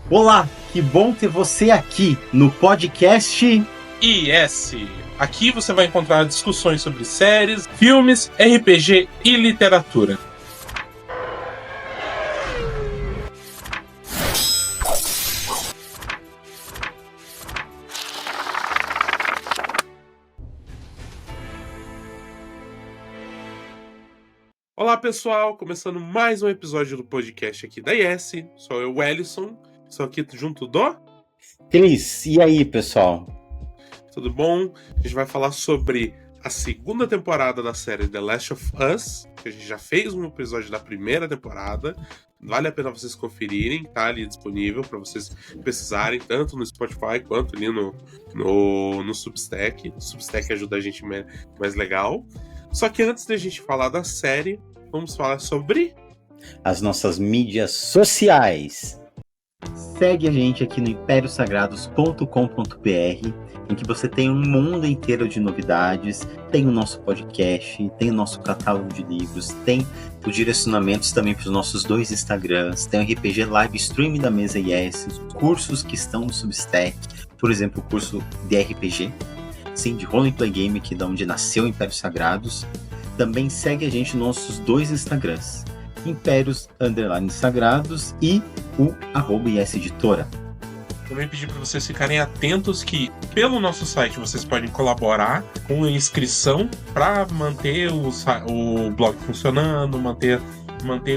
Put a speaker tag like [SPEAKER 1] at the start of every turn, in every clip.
[SPEAKER 1] Olá, que bom ter você aqui no podcast
[SPEAKER 2] IS. Aqui você vai encontrar discussões sobre séries, filmes, RPG e literatura. Olá pessoal, começando mais um episódio do podcast aqui da IS. Sou eu, Wellison, estou aqui junto do...
[SPEAKER 1] Cris. E aí, pessoal?
[SPEAKER 2] Tudo bom? A gente vai falar sobre a segunda temporada da série The Last of Us, que a gente já fez um episódio da primeira temporada. Vale a pena vocês conferirem, tá ali disponível para vocês pesquisarem, tanto no Spotify quanto ali no Substack. O Substack ajuda a gente mais legal. Só que antes da gente falar da série, vamos falar sobre
[SPEAKER 1] as nossas mídias sociais. Segue a gente aqui no impériosagrados.com.br, em que você tem um mundo inteiro de novidades, tem o nosso podcast, tem o nosso catálogo de livros, tem os direcionamentos também para os nossos 2 Instagrams, tem o RPG Live Stream da Mesa IS, os cursos que estão no Substack, por exemplo, o curso de RPG, sim, de Role Play Game, que é da onde nasceu o Impérios Sagrados. Também segue a gente nos nossos 2 Instagrams, Impérios_Sagrados e o @ISEditora.
[SPEAKER 2] Também pedir para vocês ficarem atentos que pelo nosso site vocês podem colaborar com a inscrição para manter o blog funcionando, manter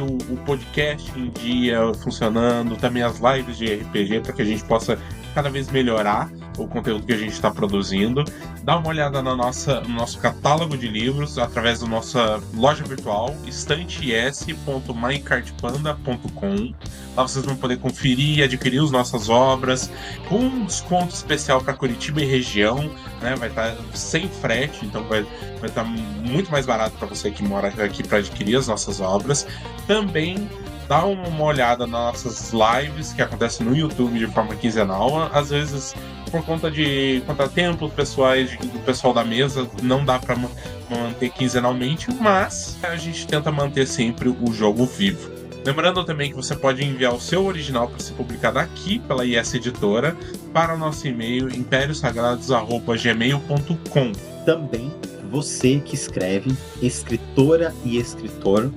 [SPEAKER 2] o podcast em dia funcionando, também as lives de RPG, para que a gente possa cada vez melhorar o conteúdo que a gente está produzindo. Dá uma olhada no nosso catálogo de livros através da nossa loja virtual, estantes.mycardpanda.com. Lá vocês vão poder conferir e adquirir as nossas obras com um desconto especial para Curitiba e região, né? Vai estar sem frete, então vai estar muito mais barato para você que mora aqui para adquirir as nossas obras. Também dá uma olhada nas nossas lives que acontecem no YouTube de forma quinzenal. Às vezes, por conta de contratempos pessoais do pessoal da mesa, não dá para manter quinzenalmente, mas a gente tenta manter sempre o jogo vivo. Lembrando também que você pode enviar o seu original para ser publicado aqui pela IS Editora para o nosso e-mail impériosagrados@gmail.com.
[SPEAKER 1] Também você que escreve, escritora e escritor,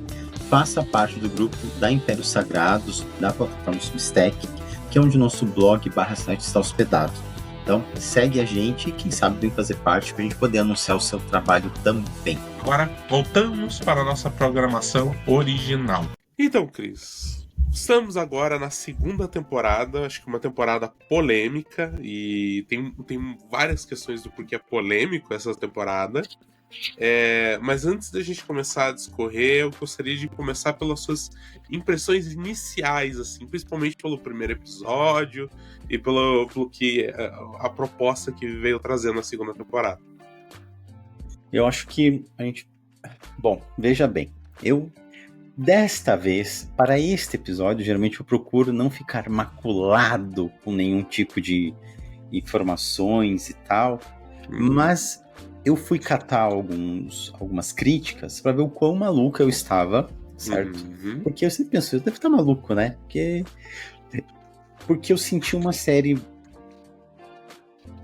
[SPEAKER 1] faça parte do grupo da Impérios Sagrados, da plataforma Substack, que é onde o nosso blog /site está hospedado. Então, segue a gente e quem sabe vem fazer parte para a gente poder anunciar o seu trabalho também.
[SPEAKER 2] Agora, voltamos para a nossa programação original. Então, Cris, estamos agora na segunda temporada, acho que uma temporada polêmica, e tem várias questões do porquê é polêmico essa temporada. Mas antes da gente começar a discorrer, eu gostaria de começar pelas suas impressões iniciais, assim, principalmente pelo primeiro episódio e pelo que a proposta que veio trazendo na segunda temporada.
[SPEAKER 1] Eu acho que a gente... Bom, veja bem, desta vez, para este episódio, geralmente eu procuro não ficar maculado com nenhum tipo de informações e tal, mas eu fui catar algumas críticas para ver o quão maluco eu estava, certo? Porque eu sempre penso, eu devo estar maluco, né? Porque eu senti uma série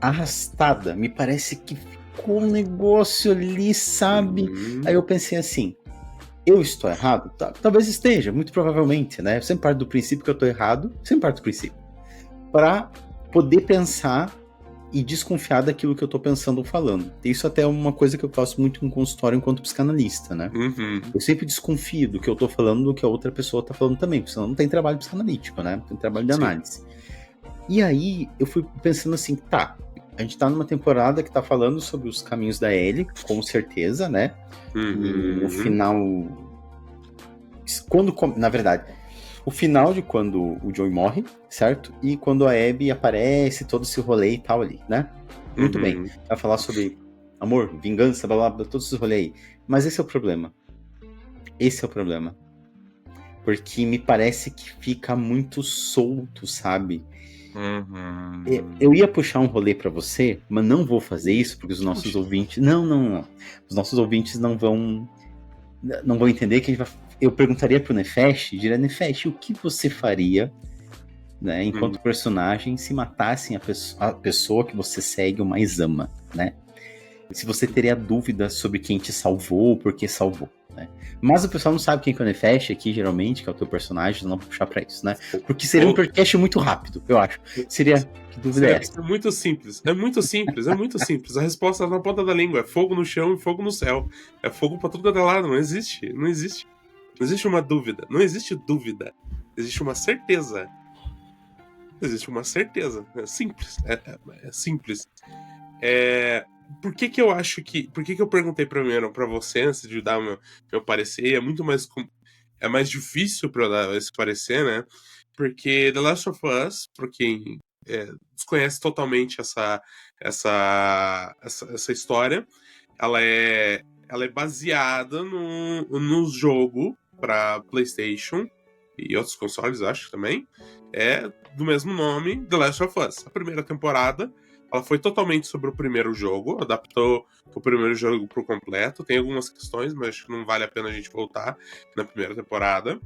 [SPEAKER 1] arrastada, me parece que ficou um negócio ali, sabe? Aí eu pensei assim, eu estou errado? Talvez esteja, muito provavelmente, né? Eu sempre parto do princípio que eu estou errado, sempre parto do princípio. Para poder pensar e desconfiar daquilo que eu tô pensando ou falando. Isso até é uma coisa que eu faço muito em consultório enquanto psicanalista, né? Eu sempre desconfio do que eu tô falando do que a outra pessoa tá falando também, porque senão não tem trabalho psicanalítico, né? Tem trabalho de análise. E aí, eu fui pensando assim, tá, a gente tá numa temporada que tá falando sobre os caminhos da Ellie, com certeza, né? E no final... Na verdade... O final de quando o Joey morre, certo? E quando a Abby aparece, todo esse rolê e tal ali, né? Muito bem. Vai falar sobre amor, vingança, blá, blá, todos esses rolês aí. Mas esse é o problema. Porque me parece que fica muito solto, sabe? Eu ia puxar um rolê pra você, mas não vou fazer isso, porque os nossos ouvintes... Não. Os nossos ouvintes não vão entender que a gente vai... Eu perguntaria pro Nefesh, diria, Nefesh, o que você faria né, enquanto personagem, se matassem a pessoa que você segue ou mais ama, né? Se você teria dúvidas sobre quem te salvou ou por que salvou, né? Mas o pessoal não sabe quem é o Nefesh aqui, geralmente, que é o teu personagem, não vou puxar pra isso, né? Porque seria um podcast muito rápido, eu acho. Seria... Que dúvida é essa?
[SPEAKER 2] É muito simples. É muito simples, é muito simples. A resposta tá na ponta da língua. É fogo no chão e fogo no céu. É fogo pra tudo quanto é lado. Não existe. Não existe. Não existe uma dúvida. Não existe dúvida. Existe uma certeza. Existe uma certeza. É simples. É simples. Por que eu acho que... Por que eu perguntei primeiro pra você, antes de dar meu parecer? É muito mais... É mais difícil pra eu dar esse parecer, né? Porque The Last of Us, pra quem desconhece totalmente essa história, ela é baseada no jogo pra PlayStation e outros consoles, acho também, do mesmo nome, The Last of Us. A primeira temporada, ela foi totalmente sobre o primeiro jogo, adaptou o primeiro jogo por completo. Tem algumas questões, mas acho que não vale a pena a gente voltar na primeira temporada.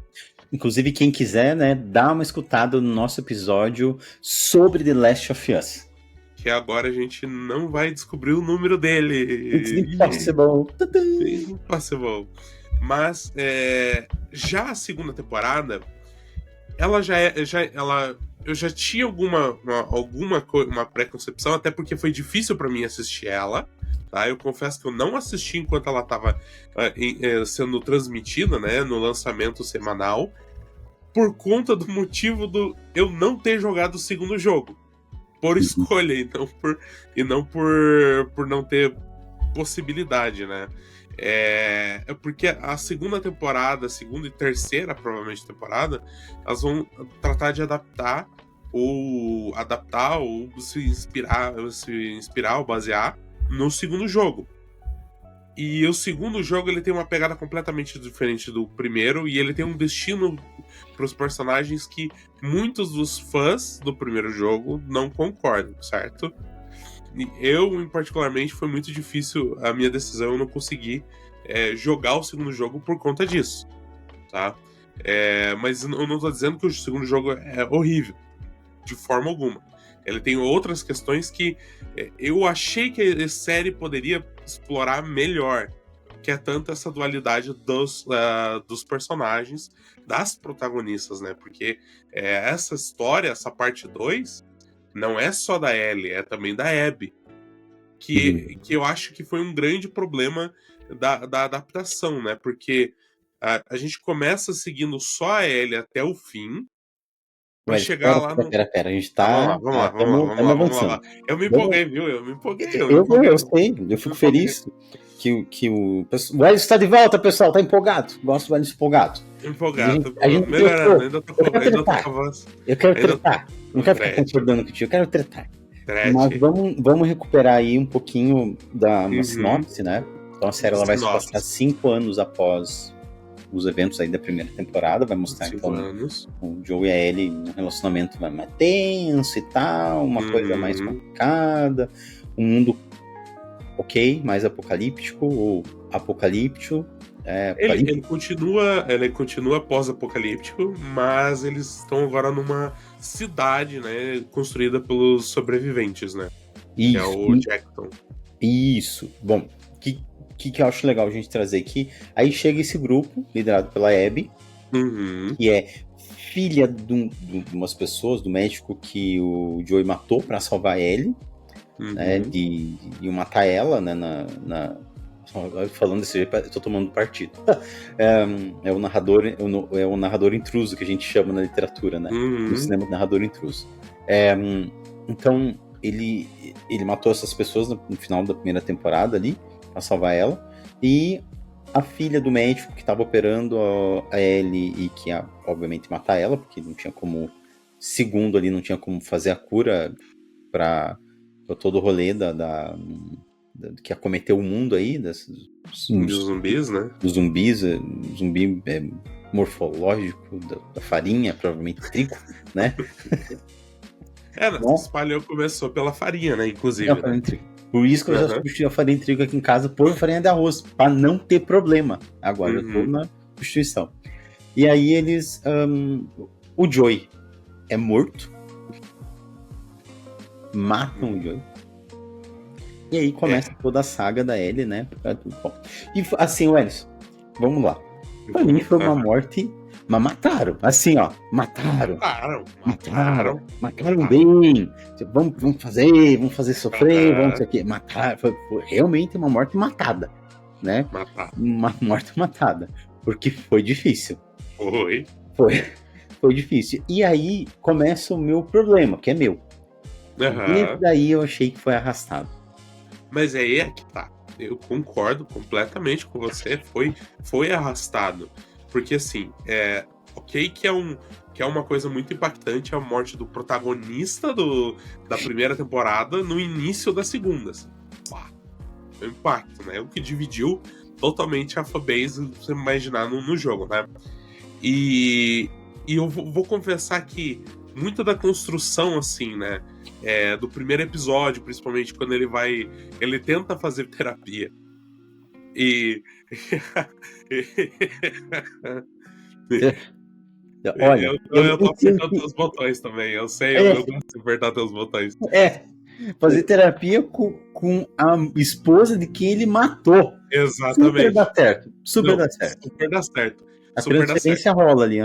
[SPEAKER 1] Inclusive, quem quiser, né, dá uma escutada no nosso episódio sobre The Last of Us.
[SPEAKER 2] Que agora a gente não vai descobrir o número dele.
[SPEAKER 1] It's impossible.
[SPEAKER 2] It's impossible. Mas já a segunda temporada, ela eu já tinha uma pré-concepção, até porque foi difícil pra mim assistir ela. Tá? Eu confesso que eu não assisti enquanto ela estava sendo transmitida, né, no lançamento semanal, por conta do motivo eu não ter jogado o segundo jogo. Por escolha, e não por não ter possibilidade, né? Porque a segunda temporada, a segunda e terceira, provavelmente, temporada, elas vão tratar de adaptar ou se inspirar ou basear no segundo jogo. E o segundo jogo, ele tem uma pegada completamente diferente do primeiro, e ele tem um destino para os personagens que muitos dos fãs do primeiro jogo não concordam, certo? E eu, particularmente, foi muito difícil a minha decisão, eu não consegui jogar o segundo jogo por conta disso, tá? Mas eu não tô dizendo que o segundo jogo é horrível, de forma alguma. Ele tem outras questões que eu achei que a série poderia explorar melhor, que é tanto essa dualidade dos personagens, das protagonistas, né? Porque essa história, essa parte 2, não é só da Ellie, é também da Abby. Que eu acho que foi um grande problema da adaptação, né? Porque a gente começa seguindo só a Ellie até o fim, pra chegar lá no...
[SPEAKER 1] Pera, a gente tá...
[SPEAKER 2] Vamos lá. Eu me empolguei, viu?
[SPEAKER 1] Eu sei, eu fico feliz que o Wellington está de volta, pessoal, tá empolgado. Gosto do Wellington empolgado. A gente
[SPEAKER 2] melhorando, ainda tô com a voz.
[SPEAKER 1] Eu quero tretar. Não quero ficar concordando contigo, eu quero tretar. Mas vamos recuperar aí um pouquinho da sinopse, né? Então a série ela vai se passar 5 anos após os eventos aí da primeira temporada, vai mostrar então o Joe e a Ellie um relacionamento mais tenso e tal, uma coisa mais complicada, um mundo mais apocalíptico ou apocalíptico.
[SPEAKER 2] Ele continua pós-apocalíptico, mas eles estão agora numa cidade, né, construída pelos sobreviventes, né?
[SPEAKER 1] Isso.
[SPEAKER 2] Que é o Jackson.
[SPEAKER 1] Isso. Bom, que eu acho legal a gente trazer aqui. Aí chega esse grupo, liderado pela Abby, que é filha de umas pessoas, do médico que o Joey matou pra salvar ele, né, de matar ela, né, falando desse jeito, eu tô tomando partido. É o narrador intruso que a gente chama na literatura, né? No cinema, narrador intruso. Então, ele matou essas pessoas no final da primeira temporada ali, pra salvar ela, e a filha do médico que estava operando a Ellie e que ia, obviamente, matar ela, porque não tinha como, segundo ali, não tinha como fazer a cura para todo o rolê que acometeu o mundo aí, dos
[SPEAKER 2] zumbis, né?
[SPEAKER 1] Dos zumbis, zumbi morfológico da farinha, provavelmente trigo, né?
[SPEAKER 2] Começou pela farinha, né? Inclusive. Né?
[SPEAKER 1] Por isso que eu já substituí a farinha de trigo aqui em casa por farinha de arroz, para não ter problema. Agora eu tô na substituição. E aí eles... o Joey, é morto. Matam o Joey. E aí começa toda a saga da Ellie, né? Bom, e assim, Wellington, vamos lá. Pra mim foi uma morte, mas mataram. Assim, ó, mataram bem. Vamos fazer sofrer, vamos isso aqui. Mataram. Foi realmente uma morte matada, né? Uma morte matada. Porque foi difícil. Foi difícil. E aí começa o meu problema, que é meu. E daí eu achei que foi arrastado.
[SPEAKER 2] Mas aí é que tá. Eu concordo completamente com você. Foi arrastado. Porque assim, ok que é uma coisa muito impactante a morte do protagonista da primeira temporada no início da segunda. Assim. O impacto, né? O que dividiu totalmente a fanbase, você imaginar, no jogo, né? E eu vou confessar que muita da construção, assim, né? Do primeiro episódio, principalmente quando ele tenta fazer terapia. E.
[SPEAKER 1] Olha,
[SPEAKER 2] eu tô apertando teus botões também, eu sei, eu gosto de apertar teus botões.
[SPEAKER 1] Fazer terapia com a esposa de quem ele matou.
[SPEAKER 2] Exatamente.
[SPEAKER 1] Super dá certo. A transferência rola ali,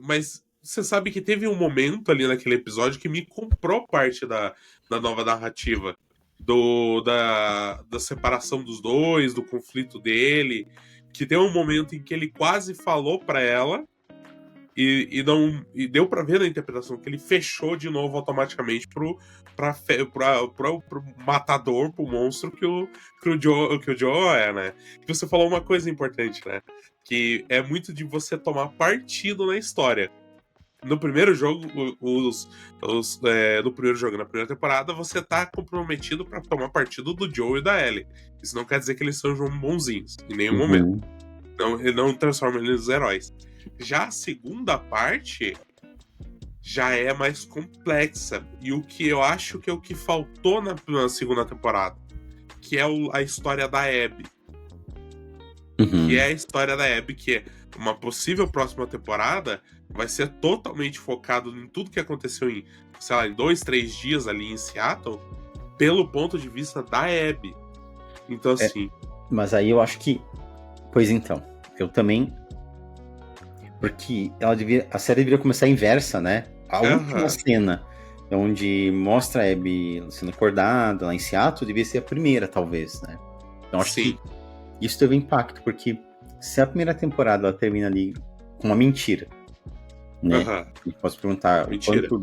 [SPEAKER 2] mas você sabe que teve um momento ali naquele episódio que me comprou parte da nova narrativa. Da separação dos dois, do conflito dele. Que tem um momento em que ele quase falou pra ela e deu pra ver na interpretação que ele fechou de novo automaticamente pro matador, pro monstro que o Joe é, né? E você falou uma coisa importante, né? Que é muito de você tomar partido na história. No primeiro jogo, no primeiro jogo, na primeira temporada, você tá comprometido pra tomar partido do Joe e da Ellie. Isso não quer dizer que eles sejam bonzinhos, em nenhum momento. Não transforma eles em heróis. Já a segunda parte já é mais complexa. E o que eu acho que é o que faltou na segunda temporada, que é a história da Abby. Que é a história da Abby, que é uma possível próxima temporada, vai ser totalmente focado em tudo que aconteceu em 2, 3 dias ali em Seattle, pelo ponto de vista da Abby. Então, assim...
[SPEAKER 1] Mas aí eu acho que... Pois então, eu também... Porque a série deveria começar inversa, né? A última cena, onde mostra a Abby sendo acordada lá em Seattle, devia ser a primeira, talvez, né? Então, acho que isso teve impacto, porque se a primeira temporada ela termina ali com uma mentira, né? E posso perguntar o quanto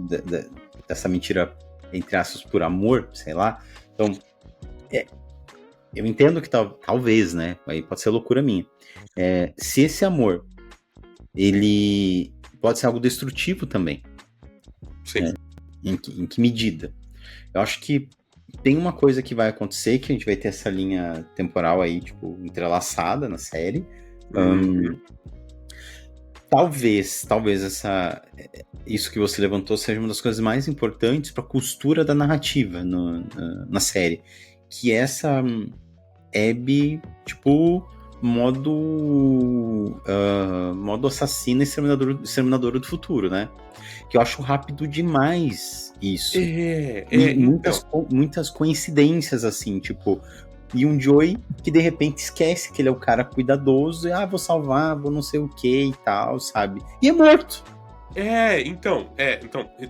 [SPEAKER 1] dessa mentira, entre aspas, por amor, sei lá. Então, eu entendo que talvez, né? Aí pode ser loucura minha. Se esse amor, ele pode ser algo destrutivo também.
[SPEAKER 2] Sim.
[SPEAKER 1] Né? Em que medida? Eu acho que tem uma coisa que vai acontecer, que a gente vai ter essa linha temporal aí, tipo, entrelaçada na série. Talvez isso que você levantou seja uma das coisas mais importantes para a costura da narrativa na série. Que é essa Abby, tipo, modo assassino e exterminadora do futuro, né? Que eu acho rápido demais isso. Muitas coincidências, assim, tipo... E um Joey que de repente esquece que ele é o cara cuidadoso e vou salvar, vou não sei o que e tal, sabe? E é morto.
[SPEAKER 2] Então,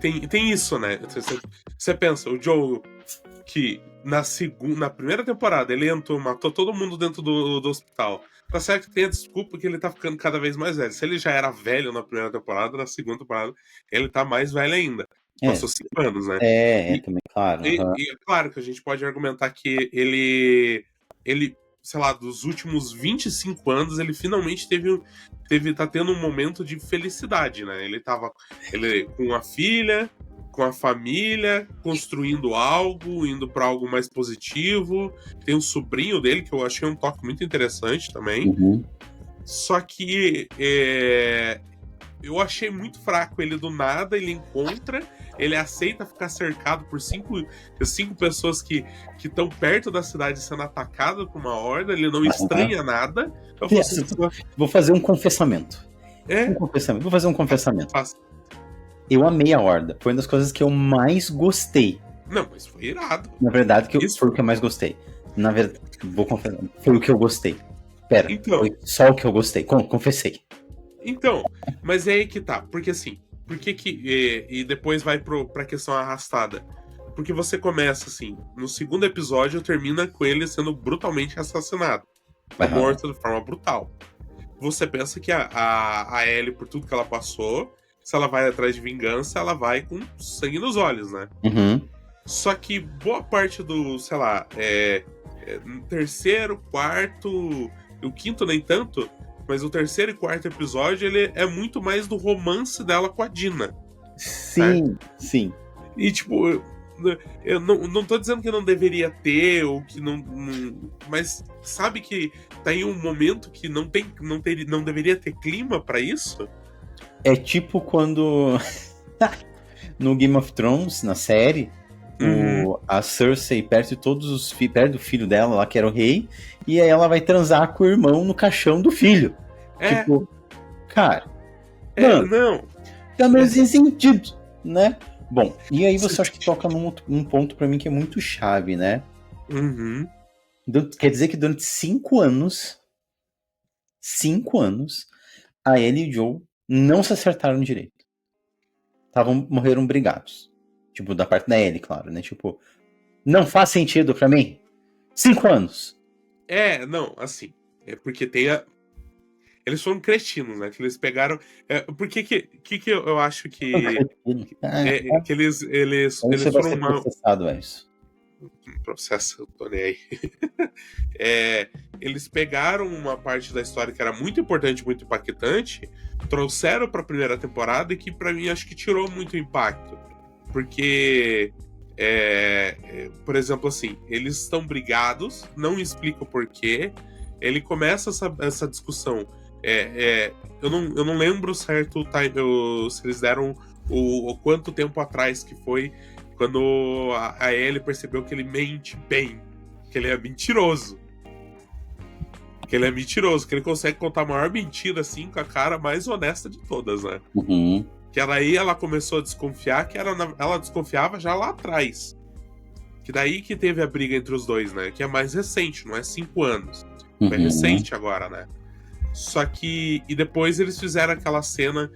[SPEAKER 2] tem isso, né? Você pensa, o Joe, que na primeira temporada ele matou todo mundo dentro do hospital. Tá certo que tem a desculpa que ele tá ficando cada vez mais velho. Se ele já era velho na primeira temporada, na segunda temporada ele tá mais velho ainda. Passou 5 anos, né?
[SPEAKER 1] Também, claro.
[SPEAKER 2] E é claro que a gente pode argumentar que ele, sei lá, dos últimos 25 anos, ele finalmente tá tendo um momento de felicidade, né? Ele com a filha, com a família, construindo algo, indo pra algo mais positivo. Tem um sobrinho dele, que eu achei um toque muito interessante também. Só que eu achei muito fraco. Ele do nada, ele encontra, ele aceita ficar cercado por 5 pessoas que estão perto da cidade sendo atacadas por uma horda, ele não estranha nada.
[SPEAKER 1] Vou fazer um confessamento. Vou fazer um confessamento. Eu amei a Horda. Foi uma das coisas que eu mais gostei.
[SPEAKER 2] Não, mas foi irado.
[SPEAKER 1] Na verdade,
[SPEAKER 2] Isso
[SPEAKER 1] foi o que eu mais gostei. Na verdade, vou confessar. Foi o que eu gostei. Pera,
[SPEAKER 2] então,
[SPEAKER 1] foi só o que eu gostei. Confessei.
[SPEAKER 2] Então, mas é aí que tá. Porque assim, por que que... E depois vai pra questão arrastada. Porque você começa assim, no segundo episódio termina com ele sendo brutalmente assassinado. Morto de forma brutal. Você pensa que a Ellie, por tudo que ela passou, se ela vai atrás de vingança, ela vai com sangue nos olhos, né?
[SPEAKER 1] Uhum.
[SPEAKER 2] Só que boa parte do, sei lá, no terceiro, quarto, o quinto nem tanto, mas o terceiro e quarto episódio, ele é muito mais do romance dela com a Dina.
[SPEAKER 1] Sim, sim.
[SPEAKER 2] E tipo, eu não tô dizendo que não deveria ter, ou que não. Mas sabe que tá em um momento que não deveria ter clima pra isso?
[SPEAKER 1] É tipo quando no Game of Thrones, na série, a Cersei perde perde o filho dela lá, que era o rei, e aí ela vai transar com o irmão no caixão do filho. Tipo, cara. Mano,
[SPEAKER 2] não.
[SPEAKER 1] Tá meio sentido, né? Bom, e aí você acha que toca num ponto pra mim que é muito chave, né?
[SPEAKER 2] Uhum.
[SPEAKER 1] Quer dizer que durante 5 anos, a Ellie e o Joe não se acertaram direito. Morreram brigados. Tipo, da parte da Ellie, claro, né? Tipo, não faz sentido pra mim. 5 anos.
[SPEAKER 2] Não, assim. É porque tem a. Eles foram cretinos, né? Que eles pegaram. Por que eu acho que. Que eles foram
[SPEAKER 1] mal. Processado, é isso.
[SPEAKER 2] Processo, tô nem aí. Eles pegaram uma parte da história que era muito importante, muito impactante, trouxeram pra primeira temporada e que pra mim acho que tirou muito impacto. Porque, por exemplo, assim, eles estão brigados, não explica o porquê. Ele começa essa discussão. Eu não lembro certo se eles deram o quanto tempo atrás que foi quando a Ellie percebeu que ele mente bem, que ele é mentiroso. Que ele consegue contar a maior mentira assim com a cara mais honesta de todas, né?
[SPEAKER 1] Uhum.
[SPEAKER 2] Que aí ela começou a desconfiar, ela desconfiava já lá atrás. Que daí que teve a briga entre os dois, né? Que é mais recente, não é 5 anos. É recente agora, né? Só que... E depois eles fizeram aquela cena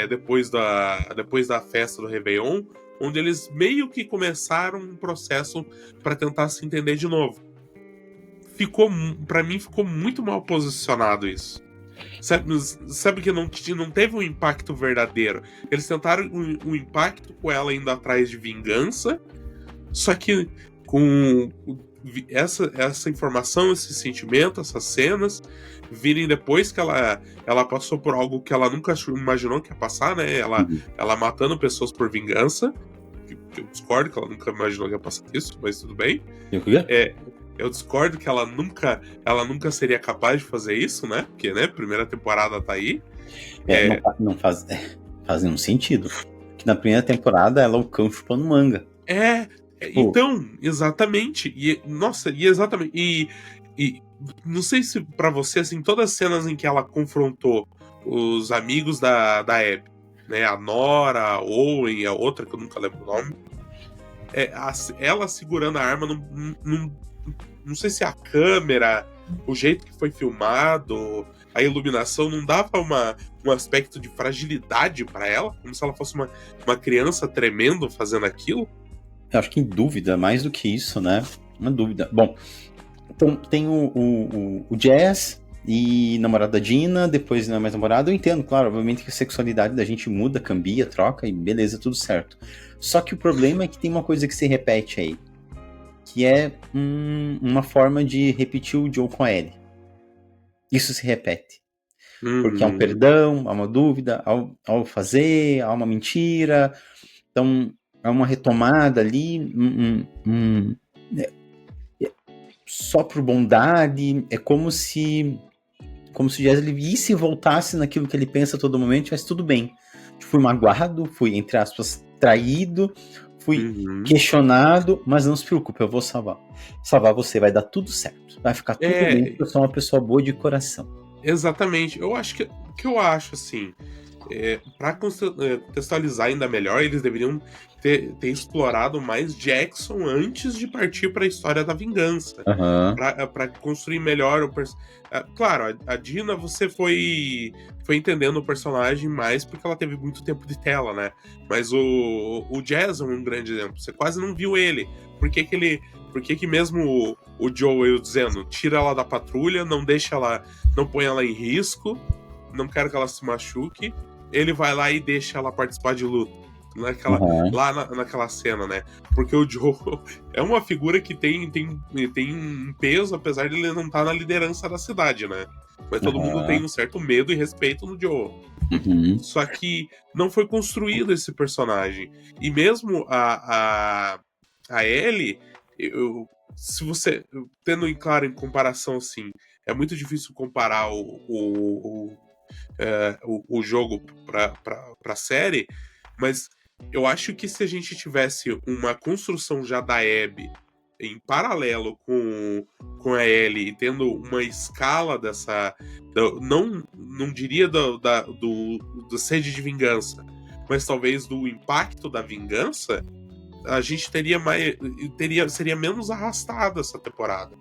[SPEAKER 2] depois da festa do Réveillon, onde eles meio que começaram um processo para tentar se entender de novo. Pra mim ficou muito mal posicionado isso. Sabe que não teve um impacto verdadeiro. Eles tentaram um impacto com ela indo atrás de vingança, só que com essa informação, esse sentimento, essas cenas virem depois que ela passou por algo que ela nunca imaginou que ia passar, né? Ela matando pessoas por vingança. Eu discordo que ela nunca imaginou que ia passar isso, mas tudo bem. Eu discordo que ela nunca seria capaz de fazer isso, né? Porque, né, primeira temporada tá aí.
[SPEAKER 1] Não faz nenhum sentido. Que na primeira temporada ela é o cão chupando manga.
[SPEAKER 2] Então, exatamente. Exatamente. E não sei se pra você, assim, todas as cenas em que ela confrontou os amigos da Abby, né? A Nora, a Owen, a outra que eu nunca lembro o nome. Ela segurando a arma, não sei se a câmera, o jeito que foi filmado, a iluminação não dava um aspecto de fragilidade pra ela, como se ela fosse uma criança tremendo fazendo aquilo.
[SPEAKER 1] Eu acho que em dúvida, mais do que isso, né? Uma dúvida. Bom, então tem o Jazz e namorada da Dina, depois não é mais namorada. Eu entendo, claro, obviamente que a sexualidade da gente muda, cambia, troca e beleza, tudo certo. Só que o problema é que tem uma coisa que se repete aí, que é uma forma de repetir o Joe com a Ellie. Isso se repete. Porque há um perdão, há uma dúvida, ao fazer, há uma mentira. Então, há uma retomada ali, só por bondade. É como se o Jazz ele visse e voltasse naquilo que ele pensa a todo momento, mas tudo bem. Fui magoado, fui, entre aspas, traído, fui questionado, mas não se preocupe, eu vou salvar. Salvar você, vai dar tudo certo. Vai ficar tudo bem, porque eu sou uma pessoa boa de coração.
[SPEAKER 2] Exatamente. Eu acho que eu acho, assim, Para contextualizar ainda melhor, eles deveriam ter explorado mais Jackson antes de partir para a história da vingança. Para construir melhor o personagem. Claro, a Dina, você foi entendendo o personagem mais porque ela teve muito tempo de tela, né? Mas o Jason é um grande exemplo. Você quase não viu ele. Por que mesmo o Joel dizendo, tira ela da patrulha, não põe ela em risco, não quero que ela se machuque, ele vai lá e deixa ela participar de luta. Lá naquela cena, né? Porque o Joel é uma figura que tem um peso, apesar de ele não estar na liderança da cidade, né? Mas todo mundo tem um certo medo e respeito no Joel. Só que não foi construído esse personagem. E mesmo a Ellie, se você tendo em claro em comparação assim, é muito difícil comparar o jogo pra série, mas eu acho que se a gente tivesse uma construção já da Abby em paralelo com a Ellie, tendo uma escala dessa, não diria do sede de vingança, mas talvez do impacto da vingança, a gente seria menos arrastado essa temporada.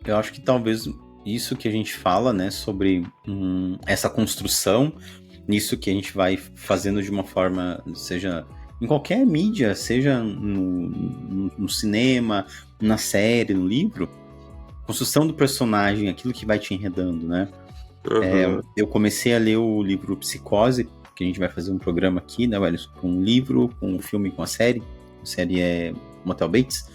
[SPEAKER 1] Eu acho que talvez isso que a gente fala, né, sobre essa construção, nisso que a gente vai fazendo de uma forma, seja em qualquer mídia, seja no cinema, na série, no livro, construção do personagem, aquilo que vai te enredando, né? Eu comecei a ler o livro Psicose, que a gente vai fazer um programa aqui, né, Welles, com um livro, com um filme, com a série. A série é Motel Bates.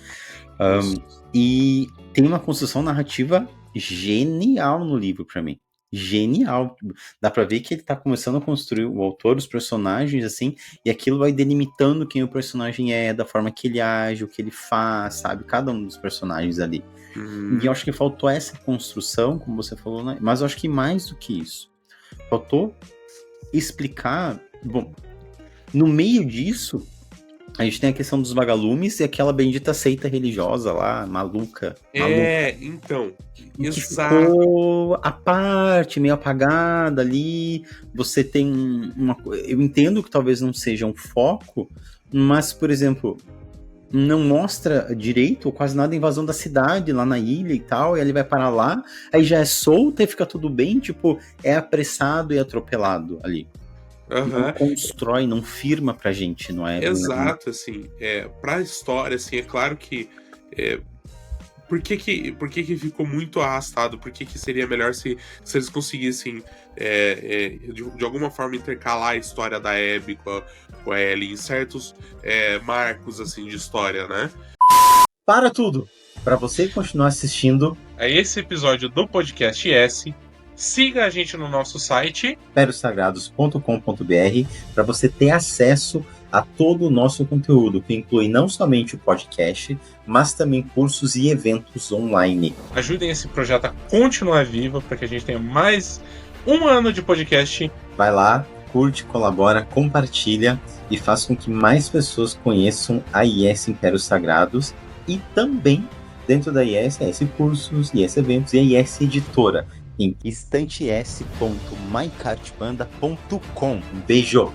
[SPEAKER 1] E tem uma construção narrativa genial no livro pra mim. Genial. Dá pra ver que ele tá começando a construir, o autor, os personagens, assim, e aquilo vai delimitando quem o personagem é, da forma que ele age, o que ele faz, sabe? Cada um dos personagens ali. E eu acho que faltou essa construção, como você falou, né? Mas eu acho que mais do que isso. Faltou explicar... Bom, no meio disso, a gente tem a questão dos vagalumes e aquela bendita seita religiosa lá, maluca.
[SPEAKER 2] Então,
[SPEAKER 1] exato. Ficou a parte, meio apagada ali. Você tem uma... Eu entendo que talvez não seja um foco, mas, por exemplo, não mostra direito ou quase nada a invasão da cidade lá na ilha e tal, e ele vai parar lá, aí já é solto e fica tudo bem, tipo, é apressado e atropelado ali. Não constrói, não firma pra gente, não é?
[SPEAKER 2] Exato, assim, pra história, assim, é claro que por que ficou muito arrastado? Por que seria melhor se eles conseguissem de alguma forma intercalar a história da Abby com a Ellie em certos marcos, assim, de história, né?
[SPEAKER 1] Para tudo! Para você continuar assistindo
[SPEAKER 2] a esse episódio do Podcast S, siga a gente no nosso site
[SPEAKER 1] imperiosagrados.com.br para você ter acesso a todo o nosso conteúdo, que inclui não somente o podcast, mas também cursos e eventos online.
[SPEAKER 2] Ajudem esse projeto a continuar vivo para que a gente tenha mais um ano de podcast.
[SPEAKER 1] Vai lá, curte, colabora, compartilha e faça com que mais pessoas conheçam a IS Impérios Sagrados e também dentro da IS Cursos, IS Eventos e a IS Editora em estantes.mycartbanda.com. Um beijo!